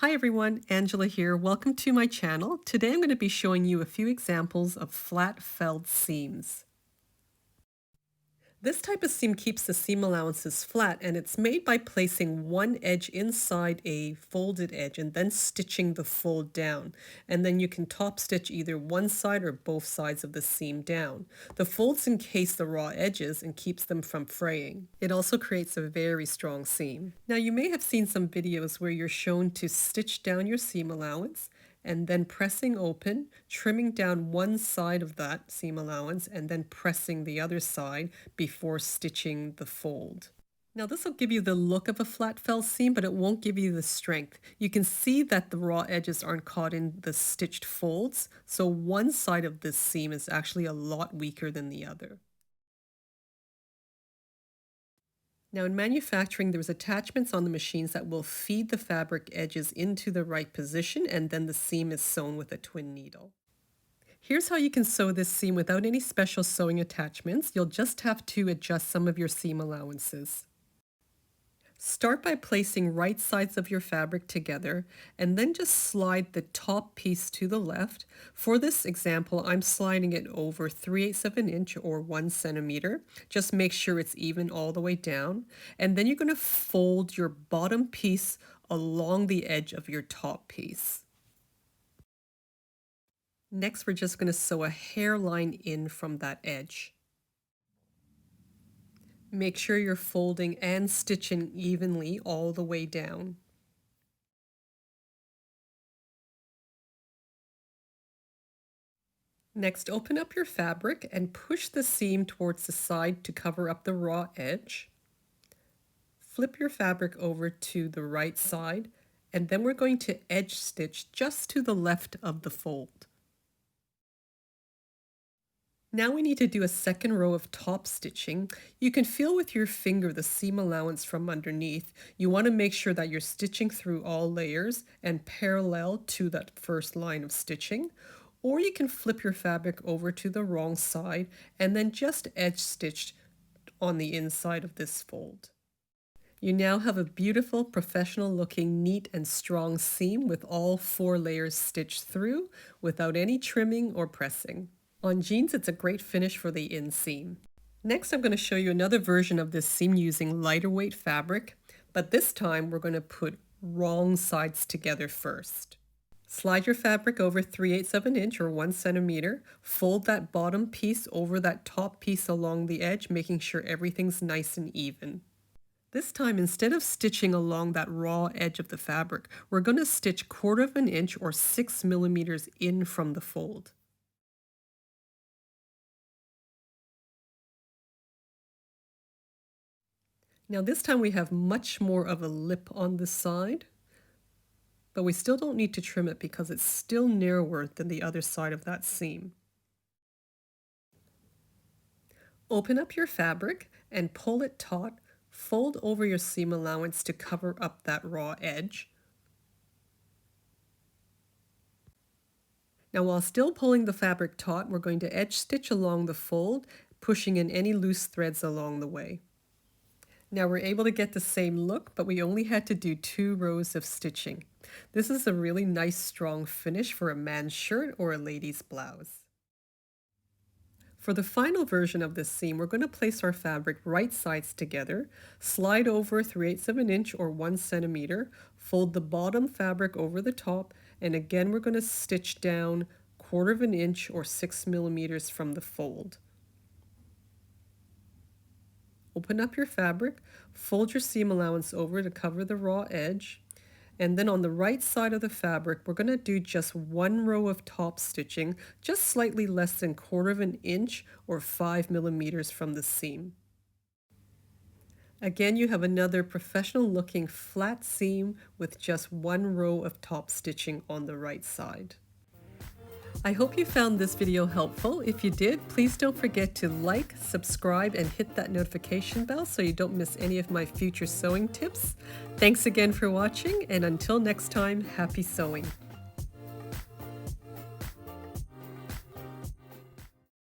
Hi everyone, Angela here. Welcome to my channel. Today I'm going to be showing you a few examples of flat felled seams. This type of seam keeps the seam allowances flat, and it's made by placing one edge inside a folded edge and then stitching the fold down. And then you can top stitch either one side or both sides of the seam down. The folds encase the raw edges and keeps them from fraying. It also creates a very strong seam. Now you may have seen some videos where you're shown to stitch down your seam allowance and then pressing open, trimming down one side of that seam allowance, and then pressing the other side before stitching the fold. Now this will give you the look of a flat fell seam, but it won't give you the strength. You can see that the raw edges aren't caught in the stitched folds, so one side of this seam is actually a lot weaker than the other. Now in manufacturing, there's attachments on the machines that will feed the fabric edges into the right position, and then the seam is sewn with a twin needle. Here's how you can sew this seam without any special sewing attachments. You'll just have to adjust some of your seam allowances. Start by placing right sides of your fabric together and then just slide the top piece to the left. For this example, I'm sliding it over 3/8 of an inch or 1 centimeter. Just make sure it's even all the way down. And then you're going to fold your bottom piece along the edge of your top piece. Next, we're just going to sew a hairline in from that edge. Make sure you're folding and stitching evenly all the way down. Next, open up your fabric and push the seam towards the side to cover up the raw edge. Flip your fabric over to the right side, and then we're going to edge stitch just to the left of the fold. Now we need to do a second row of top stitching. You can feel with your finger the seam allowance from underneath. You want to make sure that you're stitching through all layers and parallel to that first line of stitching. Or you can flip your fabric over to the wrong side and then just edge stitch on the inside of this fold. You now have a beautiful, professional looking, neat and strong seam with all 4 layers stitched through without any trimming or pressing. On jeans, it's a great finish for the inseam. Next, I'm going to show you another version of this seam using lighter weight fabric, but this time we're going to put wrong sides together first. Slide your fabric over 3/8 of an inch or 1 centimeter. Fold that bottom piece over that top piece along the edge, making sure everything's nice and even. This time, instead of stitching along that raw edge of the fabric, we're going to stitch 1/4 of an inch or 6 millimeters in from the fold. Now this time we have much more of a lip on the side, but we still don't need to trim it because it's still narrower than the other side of that seam. Open up your fabric and pull it taut, fold over your seam allowance to cover up that raw edge. Now while still pulling the fabric taut, we're going to edge stitch along the fold, pushing in any loose threads along the way. Now we're able to get the same look, but we only had to do 2 rows of stitching. This is a really nice strong finish for a man's shirt or a lady's blouse. For the final version of this seam, we're going to place our fabric right sides together, slide over 3/8 of an inch or 1 centimeter, fold the bottom fabric over the top, and again we're going to stitch down 1/4 of an inch or 6 millimeters from the fold. Open up your fabric, fold your seam allowance over to cover the raw edge, and then on the right side of the fabric, we're going to do just 1 row of top stitching, just slightly less than 1/4 of an inch or 5 millimeters from the seam. Again, you have another professional looking flat seam with just 1 row of top stitching on the right side. I hope you found this video helpful. If you did, please don't forget to like, subscribe, and hit that notification bell so you don't miss any of my future sewing tips. Thanks again for watching, and until next time, happy sewing!